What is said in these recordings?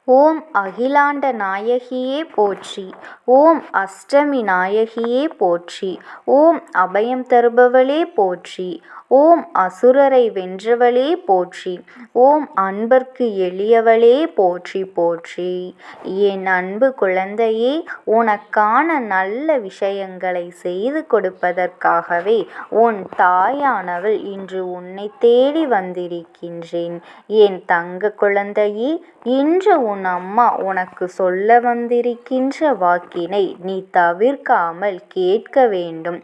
ஓம் அகிலாண்ட நாயகியே போற்றி. ஓம் அஷ்டமி நாயகியே போற்றி. ஓம் அபயம் தருபவளே போற்றி. ஓம் அசுரரை வென்றவளே போற்றி. ஓம் அன்பர்க்கு எளியவளே போற்றி போற்றி. என் அன்பு குழந்தையே, உனக்கான நல்ல விஷயங்களை செய்து கொடுப்பதற்காகவே உன் தாயானவள் இன்று உன்னை தேடி வந்திருக்கின்றேன். என் தங்க குழந்தையே, இன்று உன் அம்மா உனக்கு சொல்ல வந்திருக்கின்ற வாக்கினை நீ தவிர்க்காமல் கேட்க வேண்டும்.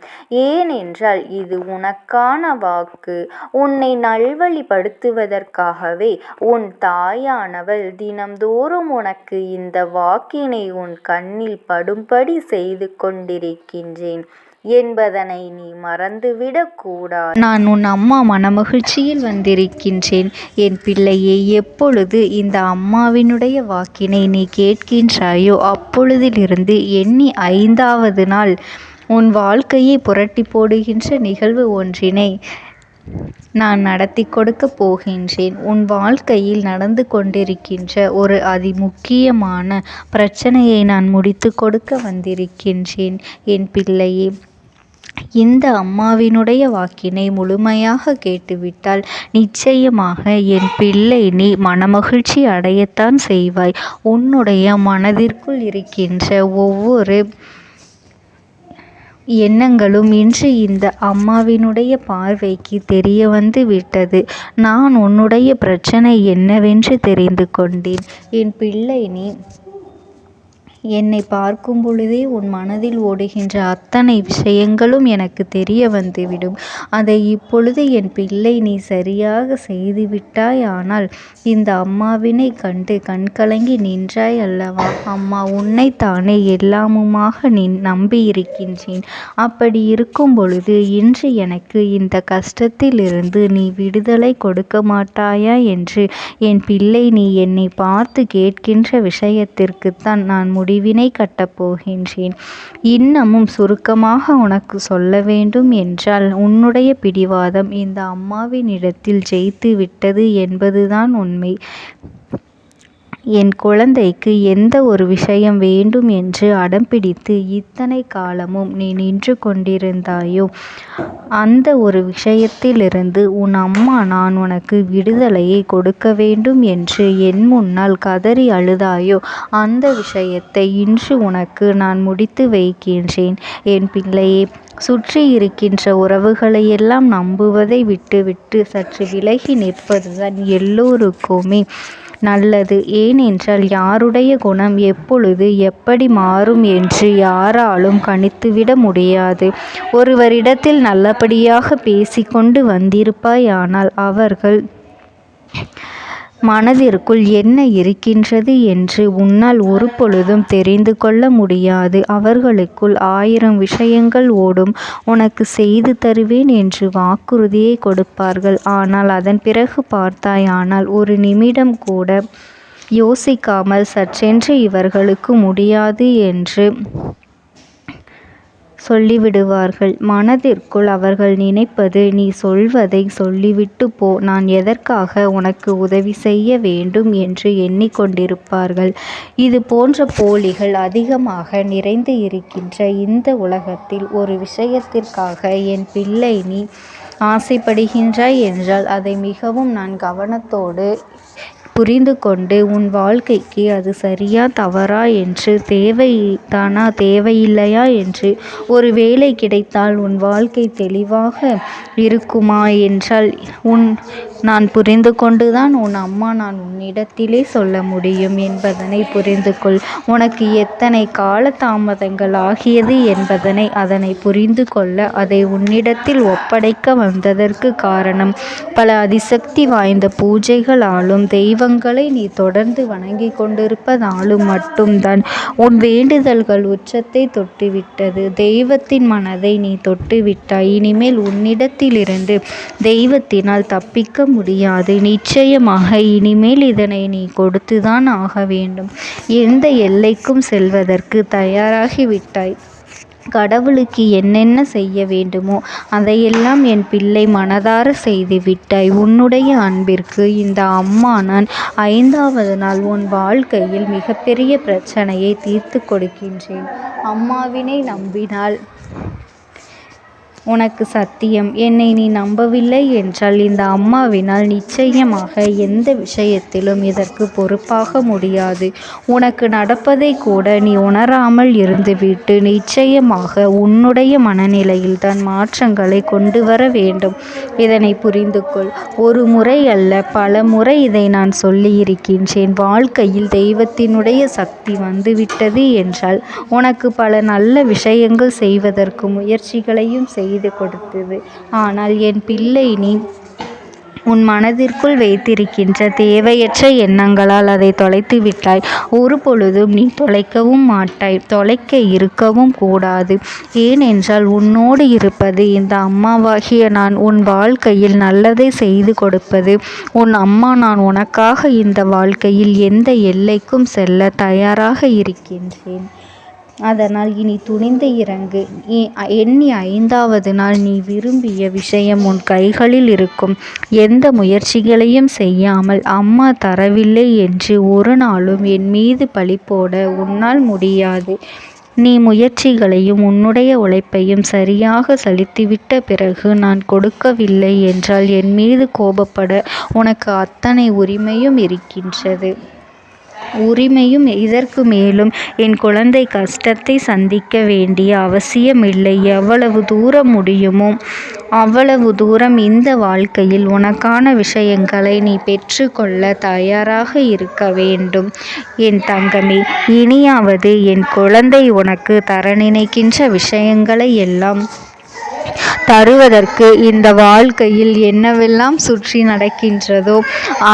ஏனென்றால் இது உனக்கான வாக்கு. உன்னை நல்வழிப்படுத்துவதற்காகவே உன் தாயானவள் தினம்தோறும் உனக்கு இந்த வாக்கினை உன் கண்ணில் படும்படி செய்து கொண்டிருக்கின்றேன் என்பதனை நீ மறந்துவிடக் கூடாது. நான் உன் அம்மா மனமகிழ்ச்சியில் வந்திருக்கின்றேன். என் பிள்ளையே, எப்பொழுது இந்த அம்மாவினுடைய வாக்கினை நீ கேட்கின்றாயோ அப்பொழுதிலிருந்து எண்ணி 5வது நாள் உன் வாழ்க்கையை புரட்டி போடுகின்ற நிகழ்வு ஒன்றினை நான் நடத்தி கொடுக்க போகின்றேன். உன் வாழ்க்கையில் நடந்து கொண்டிருக்கின்ற ஒரு அதிமுக்கியமான பிரச்சனையை நான் முடித்து கொடுக்க வந்திருக்கின்றேன். என் பிள்ளையே, இந்த அம்மாவினுடைய வாக்கினை முழுமையாக கேட்டுவிட்டால் நிச்சயமாக என் பிள்ளை நீ மனமகிழ்ச்சி அடையத்தான் செய்வாய். உன்னுடைய மனதிற்குள் இருக்கின்ற ஒவ்வொரு எண்ணங்களும் இன்று இந்த அம்மாவினுடைய பார்வைக்கு தெரிய வந்து விட்டது. நான் உன்னுடைய பிரச்சனை என்னவென்று தெரிந்து கொண்டேன். என் பிள்ளை நீ என்னை பார்க்கும் பொழுதே உன் மனதில் ஓடுகின்ற அத்தனை விஷயங்களும் எனக்கு தெரிய வந்துவிடும். அதை இப்பொழுது என் பிள்ளை நீ சரியாக செய்துவிட்டாய். ஆனால் இந்த அம்மாவினை கண்டு கண்கலங்கி நின்றாய் அல்லவா? அம்மா உன்னைத்தானே எல்லாமுமாக நீ நம்பி இருக்கின்றேன். அப்படி இருக்கும் பொழுது இன்று எனக்கு இந்த கஷ்டத்திலிருந்து நீ விடுதலை கொடுக்க மாட்டாயா என்று என் பிள்ளை நீ என்னை பார்த்து கேட்கின்ற விஷயத்திற்குத்தான் நான் முடிவினை கட்டப் போகின்றேன். இன்னமும் சுருக்கமாக உனக்கு சொல்ல வேண்டும் என்றால், உன்னுடைய பிடிவாதம் இந்த அம்மாவினிடத்தில் ஜெயித்து விட்டது என்பதுதான் உண்மை. என் குழந்தைக்கு எந்த ஒரு விஷயம் வேண்டும் என்று அடம் பிடித்து இத்தனை காலமும் நீ நின்று கொண்டிருந்தாயோ, அந்த ஒரு விஷயத்திலிருந்து உன் அம்மா நான் உனக்கு விடுதலையை கொடுக்க வேண்டும் என்று என் முன்னால் கதறி அழுதாயோ, அந்த விஷயத்தை இன்று உனக்கு நான் முடித்து வைக்கின்றேன். என் பிள்ளையே, சுற்றி இருக்கின்ற உறவுகளையெல்லாம் நம்புவதை விட்டுவிட்டு சற்று விலகி நிற்பதுதான் எல்லோருக்குமே நல்லது. ஏனென்றால் யாருடைய குணம் எப்பொழுது எப்படி மாறும் என்று யாராலும் கணித்துவிட முடியாது. ஒருவரிடத்தில் நல்லபடியாக பேசிக்கொண்டு வந்திருப்பாய். ஆனால் அவர்கள் மனதிற்குள் என்ன இருக்கின்றது என்று உன்னால் ஒரு பொழுதும் தெரிந்து கொள்ள முடியாது. அவர்களுக்குள் 1000 விஷயங்கள் ஓடும். உனக்கு செய்து தருவேன் என்று வாக்குறுதியை கொடுப்பார்கள். ஆனால் அதன் பிறகு பார்த்தாயானால் ஒரு நிமிடம் கூட யோசிக்காமல் சற்றென்று இவர்களுக்கு முடியாது என்று சொல்லிவிடுவார்கள். மனதிற்குள் அவர்கள் நினைப்பது, நீ சொல்வதை சொல்லிவிட்டு போ, நான் எதற்காக உனக்கு உதவி செய்ய வேண்டும் என்று எண்ணிக்கொண்டிருப்பார்கள். இது போன்ற போலிகள் அதிகமாக நிறைந்து இருக்கின்ற இந்த உலகத்தில் ஒரு விஷயத்திற்காக என் பிள்ளை நீ ஆசைப்படுகின்றாய் என்றால் அதை மிகவும் நான் கவனத்தோடு புரிந்து கொண்டு உன் வாழ்க்கைக்கு அது சரியா தவறா என்று, தேவைதானா தேவையில்லையா என்று, ஒரு வேலை கிடைத்தால் உன் வாழ்க்கை தெளிவாக இருக்குமா என்றால் நான் புரிந்து கொண்டுதான் உன் அம்மா நான் உன்னிடத்திலே சொல்ல முடியும் என்பதனை புரிந்து கொள். உனக்கு எத்தனை கால தாமதங்கள் ஆகியது என்பதனை அதனை புரிந்து கொள்ள அதை உன்னிடத்தில் ஒப்படைக்க வந்ததற்கு காரணம், பல அதிசக்தி வாய்ந்த பூஜைகளாலும் தெய்வங்களை நீ தொடர்ந்து வணங்கி கொண்டிருப்பதாலும் மட்டும்தான் உன் வேண்டுதல்கள் உச்சத்தை தொட்டுவிட்டது. தெய்வத்தின் மனதை நீ தொட்டுவிட்டாய். இனிமேல் உன்னிடத்திலிருந்து தெய்வத்தினால் தப்பிக்க முடியாது. நிச்சயமாக இனிமேல் இதனை நீ கொடுத்துதான் ஆக வேண்டும். எந்த எல்லைக்கும் செல்வதற்கு தயாராகிவிட்டாய். கடவுளுக்கு என்னென்ன செய்ய வேண்டுமோ அதையெல்லாம் என் பிள்ளை மனதார செய்து விட்டாய். உன்னுடைய அன்பிற்கு இந்த அம்மா நான் 5வது நாள் உன் வாழ்க்கையில் மிகப்பெரிய பிரச்சனையை தீர்த்து கொடுக்கின்றேன். அம்மாவினை நம்பினால் உனக்கு சத்தியம். என்னை நீ நம்பவில்லை என்றால் இந்த அம்மாவினால் நிச்சயமாக எந்த விஷயத்திலும் இதற்கு பொறுப்பாக முடியாது. உனக்கு நடப்பதை கூட நீ உணராமல் இருந்துவிட்டு நிச்சயமாக உன்னுடைய மனநிலையில் தான் மாற்றங்களை கொண்டு வர வேண்டும். இதனை புரிந்து கொள். ஒரு முறை அல்ல, பல முறை இதை நான் சொல்லியிருக்கின்றேன். வாழ்க்கையில் தெய்வத்தினுடைய சக்தி வந்துவிட்டது என்றால் உனக்கு பல நல்ல விஷயங்கள் செய்வதற்கு முயற்சிகளையும் செய்து கொடுத்தது. ஆனால் என் பிள்ளை, நீ உன் மனதிற்குள் வைத்திருக்கின்ற தேவையற்ற எண்ணங்களால் அதை தொலைத்து விட்டாய். ஒரு பொழுதும் நீ தொலைக்கவும் மாட்டாய், தொலைக்க இருக்கவும் கூடாது. ஏனென்றால் உன்னோடு இருப்பது இந்த அம்மாவாகிய நான். உன் வாழ்க்கையில் நல்லதை செய்து கொடுப்பது உன் அம்மா. நான் உனக்காக இந்த வாழ்க்கையில் எந்த எல்லைக்கும் செல்ல தயாராக இருக்கின்றேன். அதனால் இனி துணிந்து இறங்கு. எண்ணி 5வது நாள் நீ விரும்பிய விஷயம் உன் கைகளில் இருக்கும். எந்த முயற்சிகளையும் செய்யாமல் அம்மா தரவில்லை என்று ஒரு நாளும் என் மீது பழி போட உன்னால் முடியாது. நீ முயற்சிகளையும் உன்னுடைய உழைப்பையும் சரியாக செலுத்திவிட்ட பிறகு நான் கொடுக்கவில்லை என்றால் என் மீது கோபப்பட உனக்கு அத்தனை உரிமையும் இருக்கின்றது. இதற்கு மேலும் என் குழந்தை கஷ்டத்தை சந்திக்க வேண்டிய அவசியமில்லை. எவ்வளவு தூரம் முடியுமோ அவ்வளவு தூரம் இந்த வாழ்க்கையில் உனக்கான விஷயங்களை நீ பெற்றுக்கொள்ள தயாராக இருக்க வேண்டும். என் தங்கமே, இனியாவது என் குழந்தை உனக்கு தர நினைக்கின்ற விஷயங்களை எல்லாம் தருவதற்கு இந்த வாழ்க்கையில் என்னவெல்லாம் சுற்றி நடக்கின்றதோ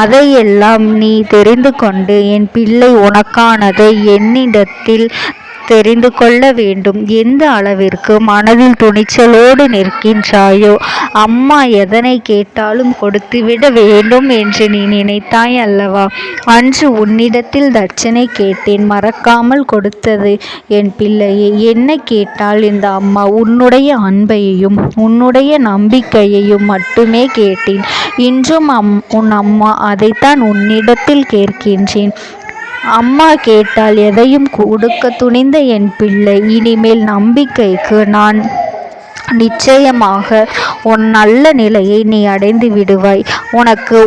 அதையெல்லாம் நீ தெரிந்து கொண்டு என் பிள்ளை உனக்கானதை என்னிடத்தில் தெரிந்து கொள்ள வேண்டும். எந்த அளவிற்கு மனதில் துணிச்சலோடு நிற்கின்றாயோ, அம்மா எதனை கேட்டாலும் கொடுத்துவிட வேண்டும் என்று நீ நினைத்தாய் அல்லவா? அன்று உன்னிடத்தில் தட்சணை கேட்டேன், மறக்காமல் கொடுத்தது என் பிள்ளையே. என்ன கேட்டால் இந்த அம்மா உன்னுடைய அன்பையையும் உன்னுடைய நம்பிக்கையையும் மட்டுமே கேட்டேன். இன்றும் உன் அம்மா அதைத்தான் உன்னிடத்தில் கேட்கின்றேன். அம்மா கேட்டால் எதையும் கொடுக்க துணிந்த என் பிள்ளை, இனிமேல் நம்பிக்கைக்கு நான் நிச்சயமாக உன் நல்ல நிலையை நீ அடைந்து விடுவாய்.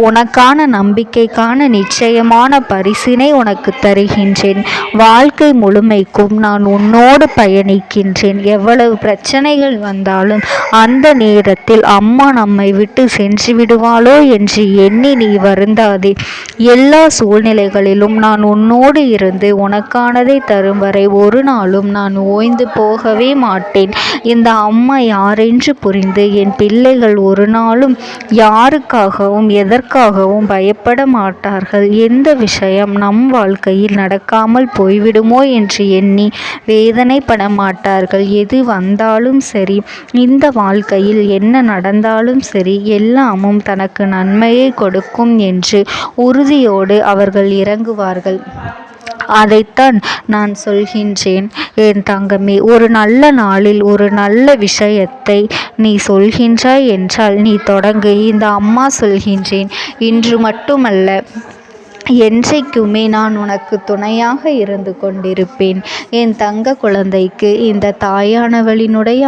உனக்கான நம்பிக்கைக்கான நிச்சயமான பரிசினை உனக்கு தருகின்றேன். வாழ்க்கை முழுமைக்கும் நான் உன்னோடு பயணிக்கின்றேன். எவ்வளவு பிரச்சனைகள் வந்தாலும் அந்த நேரத்தில் அம்மா நம்மை விட்டு சென்று விடுவாளோ என்று எண்ணி நீ வருந்தாதே. எல்லா சூழ்நிலைகளிலும் நான் உன்னோடு இருந்து உனக்கானதை தரும் வரை ஒரு நாளும் நான் ஓய்ந்து போகவே மாட்டேன். இந்த அம்மா யாரென்று புரிந்து என் பிள்ளைகள் ஒரு நாளும் யாருக்காகவும் எதற்காகவும் பயப்பட மாட்டார்கள். எந்த விஷயம் நம் வாழ்க்கையில் நடக்காமல் போய்விடுமோ என்று எண்ணி வேதனைப்பட மாட்டார்கள். எது வந்தாலும் சரி, இந்த வாழ்க்கையில் என்ன நடந்தாலும் சரி, எல்லாமும் தனக்கு நன்மையை கொடுக்கும் என்று உறுதியோடு அவர்கள் இறங்குவார்கள். அதைத்தான் நான் சொல்கின்றேன் என் தங்கமே. ஒரு நல்ல நாளில் ஒரு நல்ல விஷயத்தை நீ சொல்கின்றாய் என்றால் நீ தொடங்கு. இந்த அம்மா சொல்கின்றேன், இன்று மட்டுமல்ல என்றைக்குமே நான் உனக்கு துணையாக இருந்து கொண்டிருப்பேன். என் தங்க குழந்தைக்கு இந்த தாயானவளினுடைய